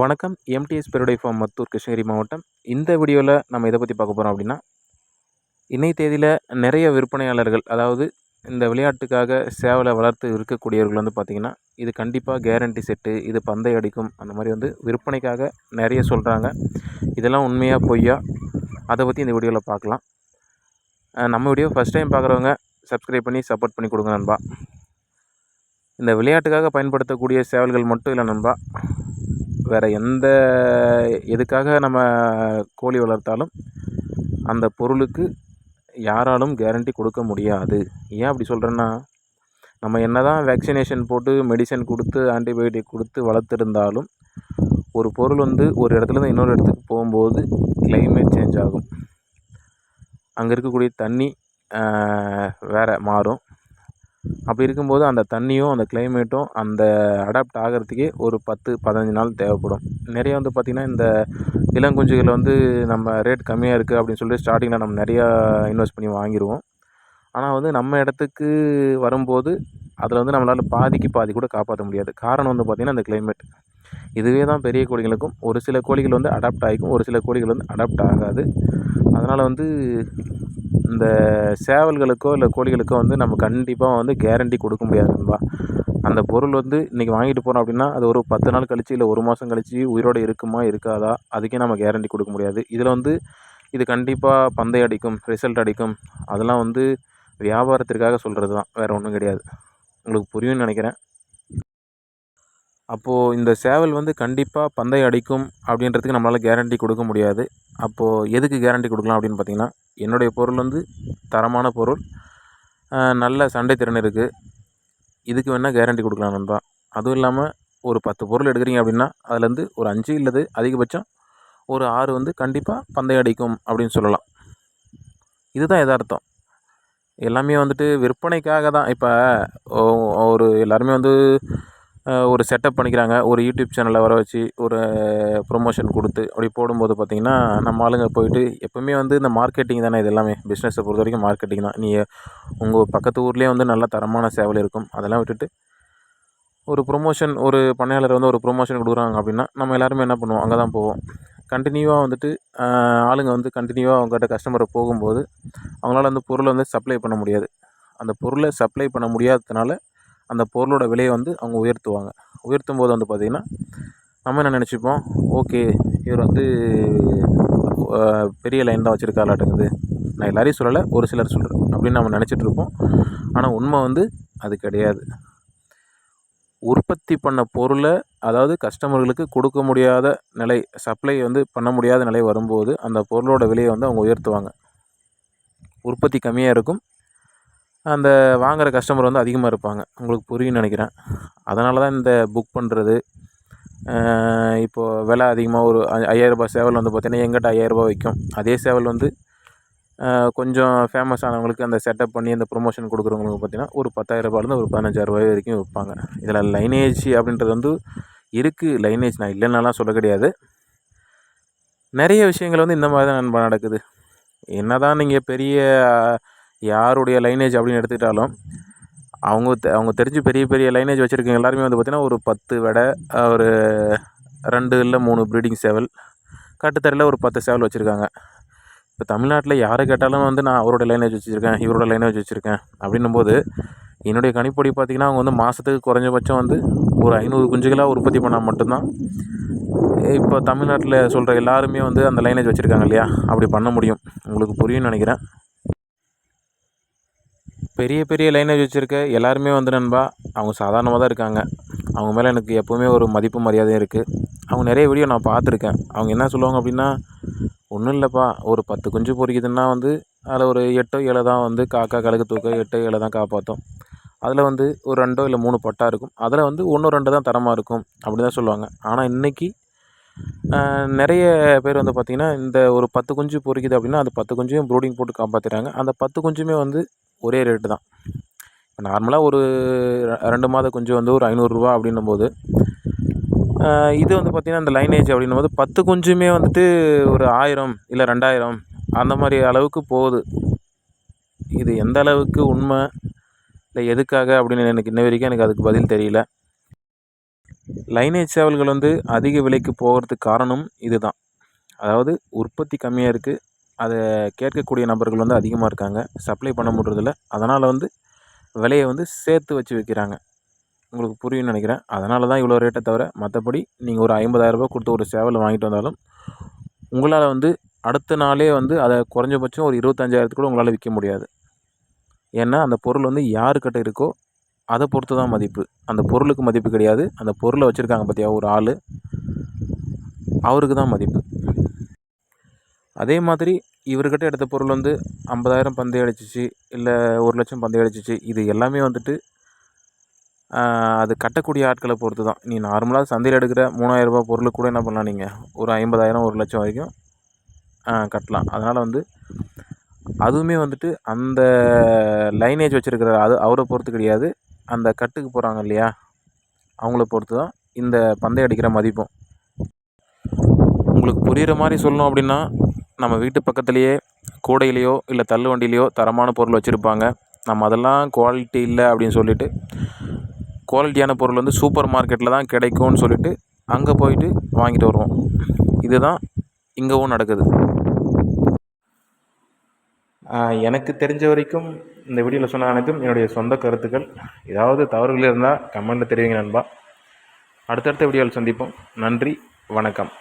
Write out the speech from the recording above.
வணக்கம். MTS பெருடை form Mathur Krishnagiri மாவட்டம். இந்த வீடியோவில் நம்ம எதை பற்றி பார்க்க போகிறோம் அப்படின்னா, இன்னைய தேதியில் நிறைய விற்பனையாளர்கள், அதாவது இந்த விளையாட்டுக்காக சேவலை வளர்த்து விற்கக்கூடியவர்கள் வந்து பார்த்திங்கன்னா, இது கண்டிப்பாக கேரண்டி செட்டு, இது பந்தயம் அடிக்கும், அந்த மாதிரி வந்து விற்பனைக்காக நிறைய சொல்கிறாங்க. இதெல்லாம் உண்மையாக பொய்யா, அதை பற்றி இந்த வீடியோவில் பார்க்கலாம். நம்ம வீடியோ ஃபஸ்ட் டைம் பார்க்குறவங்க சப்ஸ்கிரைப் பண்ணி சப்போர்ட் பண்ணி கொடுங்க நண்பா. இந்த விளையாட்டுக்காக பயன்படுத்தக்கூடிய சேவல்கள் மட்டும் இல்லை நண்பா, வேறு எதுக்காக நம்ம கோழி வளர்த்தாலும் அந்த பொருளுக்கு யாராலும் கேரண்டி கொடுக்க முடியாது. ஏன் அப்படி சொல்கிறேன்னா, நம்ம என்ன தான் வேக்சினேஷன் போட்டு மெடிசன் கொடுத்து ஆன்டிபயோட்டிக் கொடுத்து வளர்த்துருந்தாலும் ஒரு பொருள் வந்து ஒரு இடத்துலேருந்து இன்னொரு இடத்துக்கு போகும்போது கிளைமேட் சேஞ்ச் ஆகும். அங்கே இருக்கக்கூடிய தண்ணி வேறு மாறும். அப்படி இருக்கும்போது அந்த தண்ணியும் அந்த கிளைமேட்டும் அந்த அடாப்ட் ஆகிறதுக்கே ஒரு 10-15 நாள் தேவைப்படும். நிறைய வந்து பார்த்திங்கன்னா, இந்த இளங்குஞ்சுகள் வந்து நம்ம ரேட் கம்மியாக இருக்குது அப்படின்னு சொல்லிட்டு ஸ்டார்டிங்கில் நம்ம நிறையா இன்வெஸ்ட் பண்ணி வாங்கிடுவோம். ஆனால் வந்து நம்ம இடத்துக்கு வரும்போது அதில் வந்து நம்மளால் பாதிக்கு பாதி கூட காப்பாற்ற முடியாது. காரணம் வந்து பார்த்திங்கன்னா அந்த கிளைமேட். இதுவே தான் பெரிய கோழிகளுக்கும் ஒரு சில கோழிகள் வந்து அடாப்ட் ஆகிக்கும், ஒரு சில கோழிகள் வந்து அடாப்ட் ஆகாது. அதனால் வந்து இந்த சேவல்களுக்கோ இல்லை கோழிகளுக்கோ வந்து நம்ம கண்டிப்பாக வந்து கேரண்டி கொடுக்க முடியாது நண்பா. அந்த பொருள் வந்து இன்றைக்கி வாங்கிட்டு போகிறோம் அப்படின்னா, அது ஒரு 10 நாள் கழித்து இல்லை 1 மாதம் கழித்து உயிரோடு இருக்குமா இருக்காதா, அதுக்கே நம்ம கேரண்டி கொடுக்க முடியாது. இதில் வந்து இது கண்டிப்பாக பந்தயம் அடிக்கும், ரிசல்ட் அடிக்கும், அதெல்லாம் வந்து வியாபாரத்திற்காக சொல்கிறது தான், வேறு ஒன்றும் கிடையாது. உங்களுக்கு புரியும்னு நினைக்கிறேன். அப்போது இந்த சேவல் வந்து கண்டிப்பாக பந்தயம் அடிக்கும் அப்படின்றதுக்கு நம்மளால் கேரண்டி கொடுக்க முடியாது. அப்போது எதுக்கு கேரண்டி கொடுக்கலாம் அப்படின்னு பார்த்திங்கன்னா, என்னுடைய பொருள் வந்து தரமான பொருள், நல்ல சண்டை திறன் இருக்குது, இதுக்கு வேணால் கேரண்டி கொடுக்கலாம் நண்பா. அதுவும் இல்லாமல் ஒரு 10 பொருள் எடுக்கிறீங்க அப்படின்னா அதுலேருந்து ஒரு 5 இல்லது அதிகபட்சம் ஒரு 6 வந்து கண்டிப்பாக பந்தயம் அடிக்கும் அப்படின்னு சொல்லலாம். இதுதான் எதார்த்தம். எல்லாமே வந்துட்டு விற்பனைக்காக தான். இப்போ ஒரு எல்லாருமே வந்து ஒரு செட்டப் பண்ணிக்கிறாங்க. ஒரு யூடியூப் சேனலை வர வச்சு ஒரு ப்ரொமோஷன் கொடுத்து அப்படி போடும்போது பார்த்திங்கன்னா, நம்ம ஆளுங்க போயிட்டு எப்போவுமே வந்து இந்த மார்க்கெட்டிங் தானே, இது எல்லாமே பிஸ்னஸை பொறுத்த வரைக்கும் மார்க்கெட்டிங் தான். நீங்கள் உங்கள் பக்கத்து ஊர்லேயே வந்து நல்ல தரமான சேவல் இருக்கும், அதெல்லாம் விட்டுட்டு ஒரு ப்ரொமோஷன், ஒரு பண்ணையாளர் வந்து ஒரு ப்ரொமோஷன் கொடுக்குறாங்க அப்படின்னா நம்ம எல்லாருமே என்ன பண்ணுவோம், அங்கே தான் போவோம். கண்டினியூவாக வந்துட்டு ஆளுங்க வந்து கண்டினியூவாக அவங்ககிட்ட கஸ்டமரை போகும்போது அவங்களால அந்த பொருளை வந்து சப்ளை பண்ண முடியாது. அந்த பொருளை சப்ளை பண்ண முடியாததுனால அந்த பொருளோட விலையை வந்து அவங்க உயர்த்துவாங்க. உயர்த்தும் போது வந்து பார்த்திங்கன்னா, நம்ம என்ன நினச்சிப்போம், ஓகே இவர் வந்து பெரிய லைன் தான் வச்சுருக்காளாட்டுங்குது, நான் எல்லாரையும் சொல்லலை, ஒரு சிலர் சொல்கிறேன் அப்படின்னு நம்ம நினச்சிட்ருப்போம். ஆனால் உண்மை வந்து அது கிடையாது. உற்பத்தி பண்ண பொருளை, அதாவது கஸ்டமர்களுக்கு கொடுக்க முடியாத நிலை, சப்ளை வந்து பண்ண முடியாத நிலை வரும்போது அந்த பொருளோட விலையை வந்து அவங்க உயர்த்துவாங்க. உற்பத்தி கம்மியாக இருக்கும், அந்த வாங்குகிற கஸ்டமர் வந்து அதிகமாக இருப்பாங்க. உங்களுக்கு புரியும்னு நினைக்கிறேன். அதனால தான் இந்த புக் பண்ணுறது, இப்போது விலை அதிகமாக ஒரு 5000 சேவல் வந்து பார்த்திங்கன்னா எங்கிட்ட 5000 விற்கும். அதே சேவல் வந்து கொஞ்சம் ஃபேமஸ் ஆனவங்களுக்கு அந்த செட்டப் பண்ணி அந்த ப்ரொமோஷன் கொடுக்குறவங்களுக்கு பார்த்திங்கன்னா ஒரு 10,000 ஒரு 15,000 வரைக்கும் விற்பாங்க. இதில் லைனேஜ் அப்படின்றது வந்து இருக்குது. லைனேஜ் நான் இல்லைன்னாலாம் சொல்ல கிடையாது. நிறைய விஷயங்கள் வந்து இந்த மாதிரி தான் நண்பா நடக்குது. என்ன தான் நீங்கள் பெரிய யாருடைய லைனேஜ் அப்படின்னு எடுத்துக்கிட்டாலும் அவங்க தெரிஞ்சு பெரிய பெரிய லைனேஜ் வச்சுருக்கவங்க எல்லாருமே வந்து பார்த்திங்கன்னா ஒரு 10 வெடை, ஒரு 2 இல்லை 3 ப்ரீடிங் சேவல், கட்டுத்தரையில் ஒரு 10 சேவல் வச்சுருக்காங்க. இப்போ தமிழ்நாட்டில் யாரை கேட்டாலும் வந்து நான் அவரோட லைனேஜ் வச்சுருக்கேன், இவரோட லைனேஜ் வச்சுருக்கேன் அப்படின்னும்போது, என்னுடைய கணிப்படி பார்த்திங்கன்னா அவங்க வந்து மாதத்துக்கு குறைஞ்சபட்சம் வந்து ஒரு 500 குஞ்சுகளாக உற்பத்தி பண்ணால் மட்டும்தான் இப்போ தமிழ்நாட்டில் சொல்கிற எல்லாருமே வந்து அந்த லைனேஜ் வச்சுருக்காங்க இல்லையா, அப்படி பண்ண முடியும். உங்களுக்கு புரியும்னு நினைக்கிறேன். பெரிய பெரிய லைனேஜ் வச்சுருக்க எல்லாருமே வந்து நண்பா அவங்க சாதாரணமாக தான் இருக்காங்க. அவங்க மேலே எனக்கு எப்போவுமே ஒரு மதிப்பு மரியாதையும் இருக்குது. அவங்க நிறைய வீடியோ நான் பார்த்துருக்கேன். அவங்க என்ன சொல்லுவாங்க அப்படின்னா, ஒன்றும் இல்லைப்பா, ஒரு 10 குஞ்சு பொரிக்குதுன்னா வந்து அதில் ஒரு 8 7 தான் வந்து காக்கா கழுகு தூக்க 8 7 தான் காப்பாற்றும். அதில் வந்து ஒரு 2 இல்லை 3 பட்டா இருக்கும். அதில் வந்து 1 2 தான் தரமாக இருக்கும் அப்படி தான் சொல்லுவாங்க. ஆனால் இன்றைக்கி நிறைய பேர் வந்து பார்த்திங்கன்னா, இந்த ஒரு 10 குஞ்சு பொரிக்குது அப்படின்னா அந்த 10 குஞ்சையும் ப்ரூடிங் போட்டு காப்பாற்றிடுறாங்க. அந்த 10 குஞ்சுமே வந்து ஒரே ரேட்டு தான். இப்போ நார்மலாக ஒரு 2 மாத குஞ்சு வந்து ஒரு 500 அப்படின்னும்போது, இது வந்து பார்த்திங்கன்னா இந்த லைனேஜ் அப்படின்னும்போது 10 குஞ்சுமே வந்துட்டு ஒரு 1000 இல்லை 2000 அந்த மாதிரி அளவுக்கு போகுது. இது எந்த அளவுக்கு உண்மை இல்லை எதுக்காக அப்படின்னு எனக்கு இன்ன வரைக்கும் எனக்கு அதுக்கு பதில் தெரியல. லைனேஜ் சேவல்கள் வந்து அதிக விலைக்கு போகிறதுக்கு காரணம் இதுதான். அதாவது உற்பத்தி கம்மியாக இருக்குது. அதை கேட்கக்கூடிய நபர்கள் வந்து அதிகமாக இருக்காங்க. சப்ளை பண்ண முடிறதில்ல. அதனால் வந்து விலையை வந்து சேர்த்து வச்சு விற்கிறாங்க. உங்களுக்கு புரியும்னு நினைக்கிறேன். அதனால தான் இவ்வளோ ரேட்டை தவிர மற்றபடி நீங்கள் ஒரு 50,000 கொடுத்து ஒரு சேவலை வாங்கிட்டு வந்தாலும் உங்களால் வந்து அடுத்த நாளே வந்து அதை குறைஞ்சபட்சம் ஒரு 25,000 கூட உங்களால் விற்க முடியாது. ஏன்னா அந்த பொருள் வந்து யாருக்கிட்ட இருக்கோ அதை பொறுத்து தான் மதிப்பு. அந்த பொருளுக்கு மதிப்பு கிடையாது. அந்த பொருளை வச்சுருக்காங்க பார்த்தியா ஒரு ஆள், அவருக்கு தான் மதிப்பு. அதே மாதிரி இவர்கிட்ட எடுத்த பொருள் வந்து 50,000 பந்தயம் அடிச்சிச்சு, இல்லை 1,00,000 பந்தயம் அடிச்சிச்சு. இது எல்லாமே வந்துட்டு அது கட்டக்கூடிய ஆட்களை பொறுத்து தான். நீ நார்மலாக சந்தையில் எடுக்கிற 3,000 ரூபா பொருளுக்கு கூட என்ன பண்ணலாம், நீங்கள் ஒரு 50,000 1,00,000 வரைக்கும் கட்டலாம். அதனால் வந்து அதுவுமே வந்துட்டு அந்த லைனேஜ் வச்சுருக்கிற அவரை பொறுத்து கிடையாது. அந்த கட்டுக்கு போகிறாங்க இல்லையா, அவங்கள பொறுத்து தான் இந்த பந்தயம் அடிக்கிற மதிப்பும். உங்களுக்கு புரிகிற மாதிரி சொல்லணும் அப்படின்னா, நம்ம வீட்டு பக்கத்துலேயே கூடையிலையோ இல்லை தள்ளு வண்டியிலையோ தரமான பொருள் வச்சுருப்பாங்க. நம்ம அதெல்லாம் குவாலிட்டி இல்லை அப்படின்னு சொல்லிவிட்டு, குவாலிட்டியான பொருள் வந்து சூப்பர் மார்க்கெட்டில் தான் கிடைக்கும்னு சொல்லிவிட்டு அங்கே போயிட்டு வாங்கிட்டு வருவோம். இதுதான் இங்கவும் நடக்குது. எனக்கு தெரிஞ்ச வரைக்கும் இந்த வீடியோவில் சொன்ன அனைத்தும் என்னுடைய சொந்த கருத்துக்கள். ஏதாவது தவறுகள் இருந்தால் கமெண்ட்டில் தெரிவிங்க நண்பா. அடுத்தடுத்த வீடியோவில் சந்திப்போம். நன்றி, வணக்கம்.